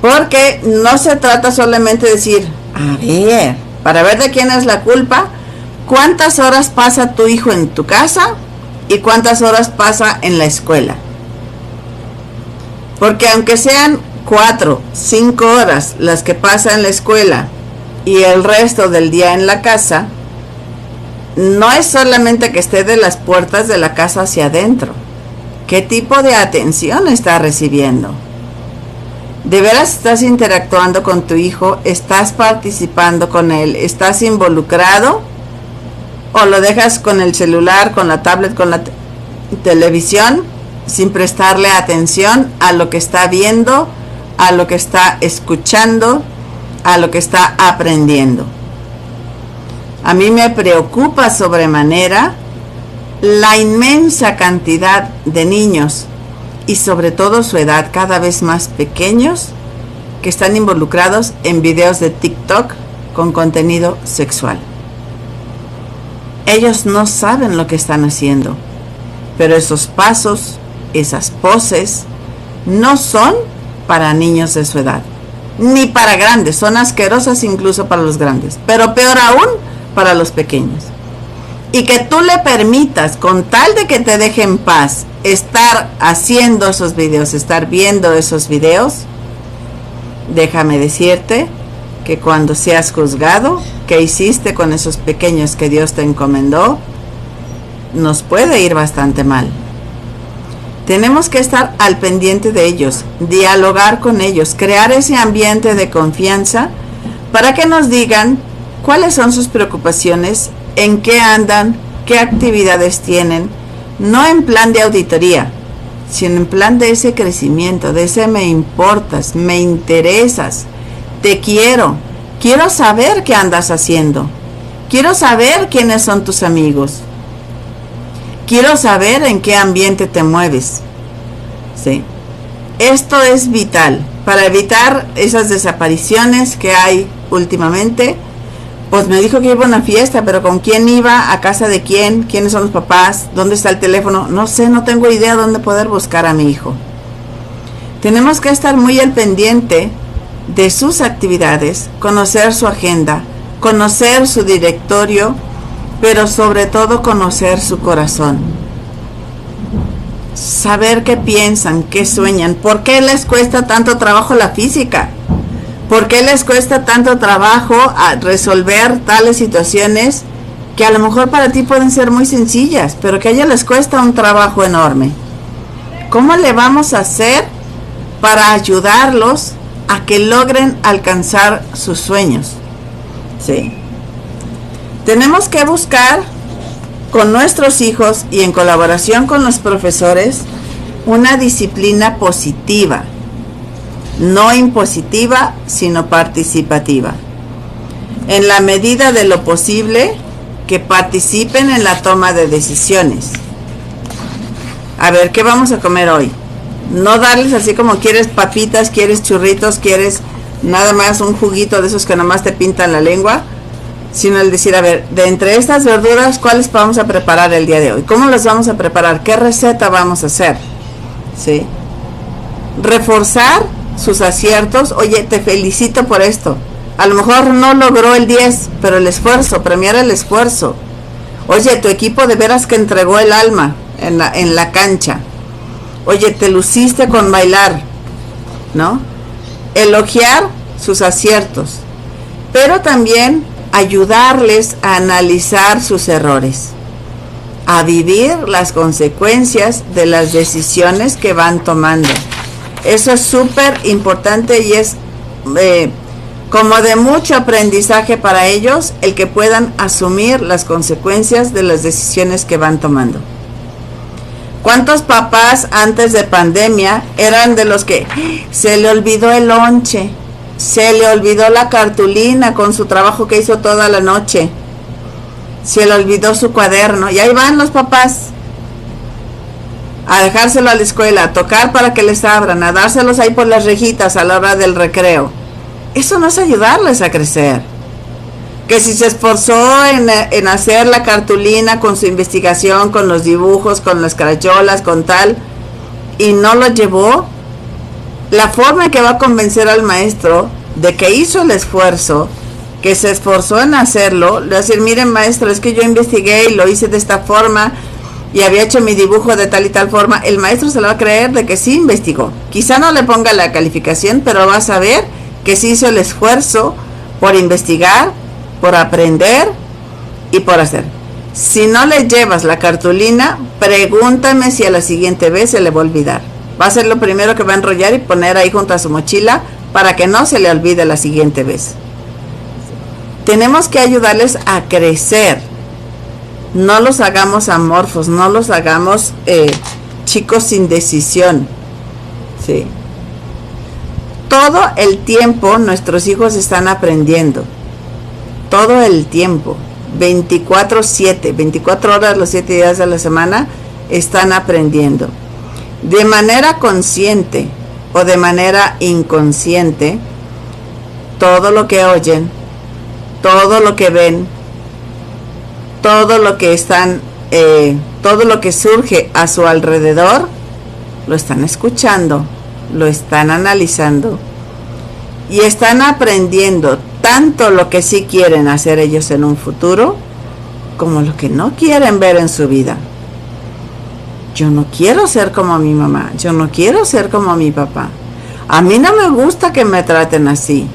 porque no se trata solamente de decir, a ver, para ver de quién es la culpa, ¿cuántas horas pasa tu hijo en tu casa? ¿Y cuántas horas pasa en la escuela? Porque aunque sean 4, 5 horas las que pasa en la escuela y el resto del día en la casa, no es solamente que esté de las puertas de la casa hacia adentro. ¿Qué tipo de atención está recibiendo? ¿De veras estás interactuando con tu hijo? ¿Estás participando con él? ¿Estás involucrado? ¿O lo dejas con el celular, con la tablet, con la televisión, sin prestarle atención a lo que está viendo, a lo que está escuchando, a lo que está aprendiendo? A mí me preocupa sobremanera la inmensa cantidad de niños, y sobre todo su edad, cada vez más pequeños, que están involucrados en videos de TikTok con contenido sexual. Ellos no saben lo que están haciendo, pero esos pasos, esas poses, no son para niños de su edad, ni para grandes, son asquerosas incluso para los grandes, pero peor aún para los pequeños. Y que tú le permitas, con tal de que te deje en paz, estar haciendo esos videos, estar viendo esos videos, déjame decirte que cuando seas juzgado, ¿qué hiciste con esos pequeños que Dios te encomendó? Nos puede ir bastante mal. Tenemos que estar al pendiente de ellos, dialogar con ellos, crear ese ambiente de confianza para que nos digan cuáles son sus preocupaciones, en qué andan, qué actividades tienen, no en plan de auditoría, sino en plan de ese crecimiento, de ese me importas, me interesas, te quiero saber qué andas haciendo, quiero saber quiénes son tus amigos, quiero saber en qué ambiente te mueves. ¿Sí? Esto es vital para evitar esas desapariciones que hay últimamente. Pues me dijo que iba a una fiesta, pero ¿con quién iba? ¿A casa de quién? ¿Quiénes son los papás? ¿Dónde está el teléfono? No sé, no tengo idea dónde poder buscar a mi hijo. Tenemos que estar muy al pendiente de sus actividades, conocer su agenda, conocer su directorio, pero sobre todo conocer su corazón. Saber qué piensan, qué sueñan, por qué les cuesta tanto trabajo la física. ¿Por qué les cuesta tanto trabajo a resolver tales situaciones que a lo mejor para ti pueden ser muy sencillas, pero que a ellos les cuesta un trabajo enorme? ¿Cómo le vamos a hacer para ayudarlos a que logren alcanzar sus sueños? Sí. Tenemos que buscar con nuestros hijos y en colaboración con los profesores una disciplina positiva. No impositiva, sino participativa. En la medida de lo posible, que participen en la toma de decisiones. A ver, ¿qué vamos a comer hoy? No darles así como quieres papitas, quieres churritos, quieres nada más un juguito de esos que nomás te pintan la lengua, sino el decir, a ver, de entre estas verduras, ¿cuáles vamos a preparar el día de hoy? ¿Cómo las vamos a preparar? ¿Qué receta vamos a hacer? ¿Sí? Reforzar sus aciertos. Oye, te felicito por esto. A lo mejor no logró el 10, pero el esfuerzo, premiar el esfuerzo. Oye, tu equipo de veras que entregó el alma en la cancha. Oye, te luciste con bailar, ¿no? Elogiar sus aciertos, pero también ayudarles a analizar sus errores, a vivir las consecuencias de las decisiones que van tomando. Eso es súper importante y es como de mucho aprendizaje para ellos el que puedan asumir las consecuencias de las decisiones que van tomando. ¿Cuántos papás antes de pandemia eran de los que se le olvidó el lonche, se le olvidó la cartulina con su trabajo que hizo toda la noche, se le olvidó su cuaderno y ahí van los papás a dejárselo a la escuela, a tocar para que les abran, a dárselos ahí por las rejitas a la hora del recreo? Eso no es ayudarles a crecer. Que si se esforzó en hacer la cartulina con su investigación, con los dibujos, con las crayolas, con tal, y no lo llevó, la forma en que va a convencer al maestro de que hizo el esfuerzo, que se esforzó en hacerlo, le va a decir, miren maestro, es que yo investigué y lo hice de esta forma, y había hecho mi dibujo de tal y tal forma. El maestro se lo va a creer de que sí investigó. Quizá no le ponga la calificación, pero va a saber que sí hizo el esfuerzo por investigar, por aprender y por hacer. Si no le llevas la cartulina, pregúntame si a la siguiente vez se le va a olvidar. Va a ser lo primero que va a enrollar y poner ahí junto a su mochila para que no se le olvide la siguiente vez. Tenemos que ayudarles a crecer. No los hagamos amorfos, no los hagamos chicos sin decisión. ¿Sí? Todo el tiempo nuestros hijos están aprendiendo. Todo el tiempo. 24/7, 24 horas los 7 días de la semana están aprendiendo. De manera consciente o de manera inconsciente, todo lo que oyen, todo lo que ven, todo lo que están, todo lo que surge a su alrededor, lo están escuchando, lo están analizando y están aprendiendo tanto lo que sí quieren hacer ellos en un futuro, como lo que no quieren ver en su vida. Yo no quiero ser como mi mamá, yo no quiero ser como mi papá. A mí no me gusta que me traten así.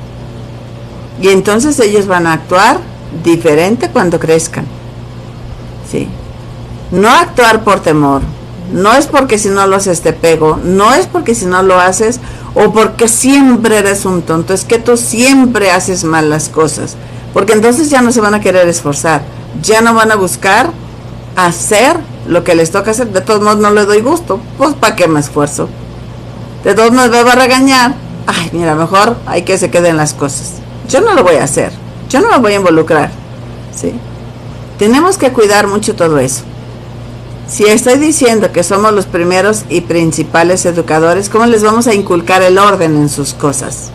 Y entonces ellos van a actuar diferente cuando crezcan. Sí. No actuar por temor. No es porque si no lo haces te pego. No es porque si no lo haces o porque siempre eres un tonto. Es que tú siempre haces mal las cosas. Porque entonces ya no se van a querer esforzar. Ya no van a buscar hacer lo que les toca hacer. De todos modos no le doy gusto. Pues ¿para qué me esfuerzo? De todos modos me va a regañar. Ay, mira, mejor hay que se queden las cosas. Yo no lo voy a hacer. Yo no me voy a involucrar. ¿Sí? Tenemos que cuidar mucho todo eso. Si estoy diciendo que somos los primeros y principales educadores, ¿cómo les vamos a inculcar el orden en sus cosas?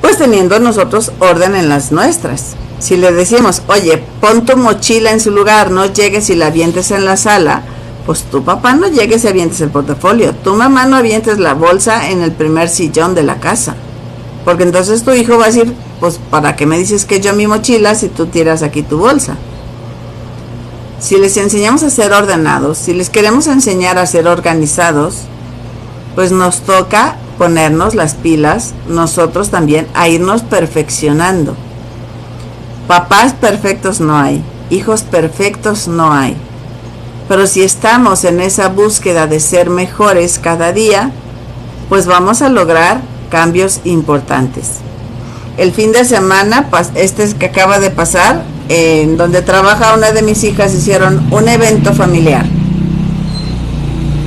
Pues teniendo nosotros orden en las nuestras. Si le decimos, oye, pon tu mochila en su lugar, no llegues y la avientes en la sala, pues tu papá no llegues y avientes el portafolio, tu mamá no avientes la bolsa en el primer sillón de la casa, porque entonces tu hijo va a decir, pues ¿para qué me dices que yo mi mochila si tú tiras aquí tu bolsa? Si les enseñamos a ser ordenados, si les queremos enseñar a ser organizados, pues nos toca ponernos las pilas nosotros también a irnos perfeccionando. Papás perfectos no hay, hijos perfectos no hay. Pero si estamos en esa búsqueda de ser mejores cada día, pues vamos a lograr cambios importantes. El fin de semana, este que acaba de pasar, en donde trabaja una de mis hijas, hicieron un evento familiar.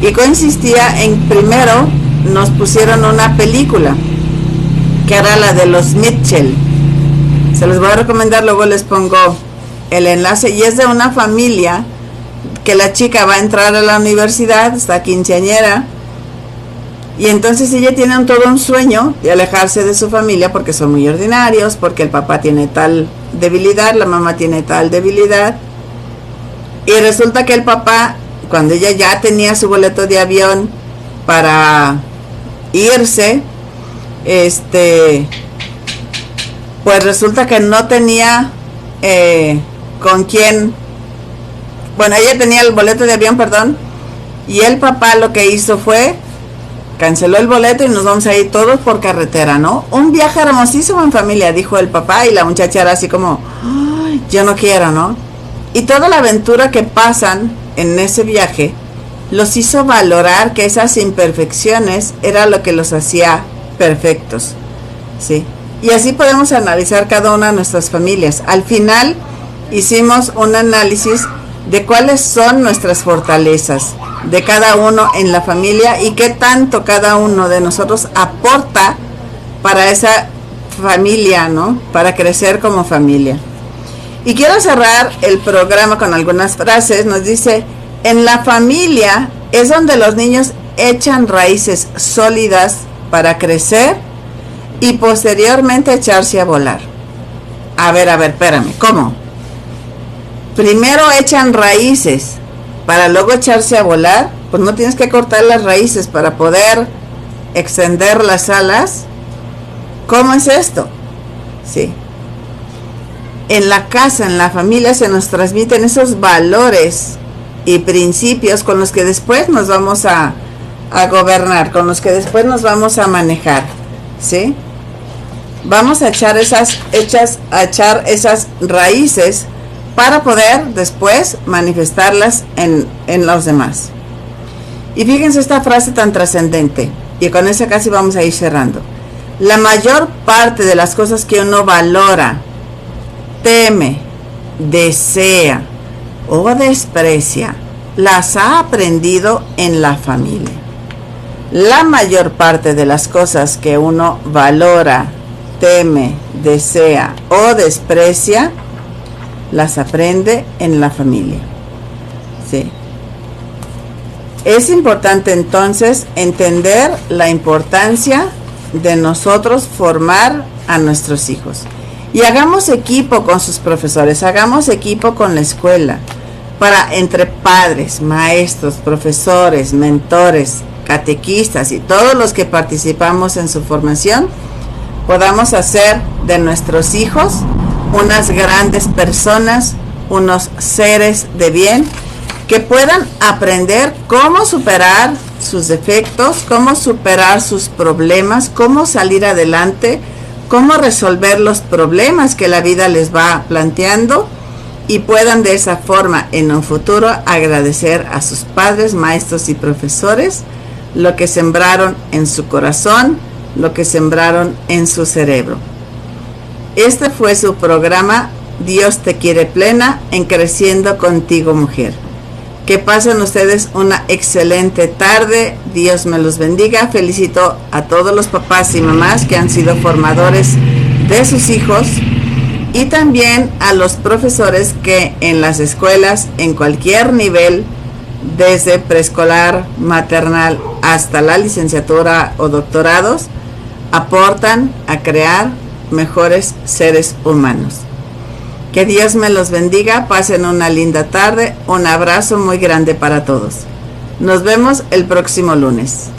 Y consistía en, primero, nos pusieron una película, que era la de los Mitchell. Se los voy a recomendar, luego les pongo el enlace, y es de una familia que la chica va a entrar a la universidad, está quinceañera, y entonces ella tiene todo un sueño de alejarse de su familia porque son muy ordinarios, porque el papá tiene tal debilidad, la mamá tiene tal debilidad, y resulta que el papá, cuando ella ya tenía su boleto de avión para irse, pues resulta que no tenía con quién. Bueno, ella tenía el boleto de avión, perdón, y el papá lo que hizo fue canceló el boleto y nos vamos a ir todos por carretera, ¿no? Un viaje hermosísimo en familia, dijo el papá, y la muchacha era así como, ay, yo no quiero, ¿no? Y toda la aventura que pasan en ese viaje los hizo valorar que esas imperfecciones era lo que los hacía perfectos, ¿sí? Y así podemos analizar cada una de nuestras familias. Al final hicimos un análisis de cuáles son nuestras fortalezas de cada uno en la familia y qué tanto cada uno de nosotros aporta para esa familia, ¿no? Para crecer como familia. Y quiero cerrar el programa con algunas frases. Nos dice, en la familia es donde los niños echan raíces sólidas para crecer y posteriormente echarse a volar. A ver, espérame, ¿cómo? Primero echan raíces para luego echarse a volar. Pues no tienes que cortar las raíces para poder extender las alas. ¿Cómo es esto? Sí. En la casa, en la familia se nos transmiten esos valores y principios con los que después nos vamos a gobernar, con los que después nos vamos a manejar, ¿sí? Vamos a echar esas raíces para poder después manifestarlas en los demás. Y fíjense esta frase tan trascendente, y con esa casi vamos a ir cerrando. La mayor parte de las cosas que uno valora, teme, desea o desprecia, las ha aprendido en la familia. La mayor parte de las cosas que uno valora, teme, desea o desprecia, las aprende en la familia. Sí. Es importante entonces entender la importancia de nosotros formar a nuestros hijos. Y hagamos equipo con sus profesores, hagamos equipo con la escuela, para entre padres, maestros, profesores, mentores, catequistas y todos los que participamos en su formación, podamos hacer de nuestros hijos unas grandes personas, unos seres de bien, que puedan aprender cómo superar sus defectos, cómo superar sus problemas, cómo salir adelante, cómo resolver los problemas que la vida les va planteando, y puedan de esa forma en un futuro agradecer a sus padres, maestros y profesores lo que sembraron en su corazón, lo que sembraron en su cerebro. Este fue su programa Dios te quiere plena en Creciendo Contigo Mujer. Que pasen ustedes una excelente tarde. Dios me los bendiga. Felicito a todos los papás y mamás que han sido formadores de sus hijos, y también a los profesores que en las escuelas, en cualquier nivel, desde preescolar, maternal hasta la licenciatura o doctorados, aportan a crear mejores seres humanos. Que Dios me los bendiga, pasen una linda tarde, un abrazo muy grande para todos. Nos vemos el próximo lunes.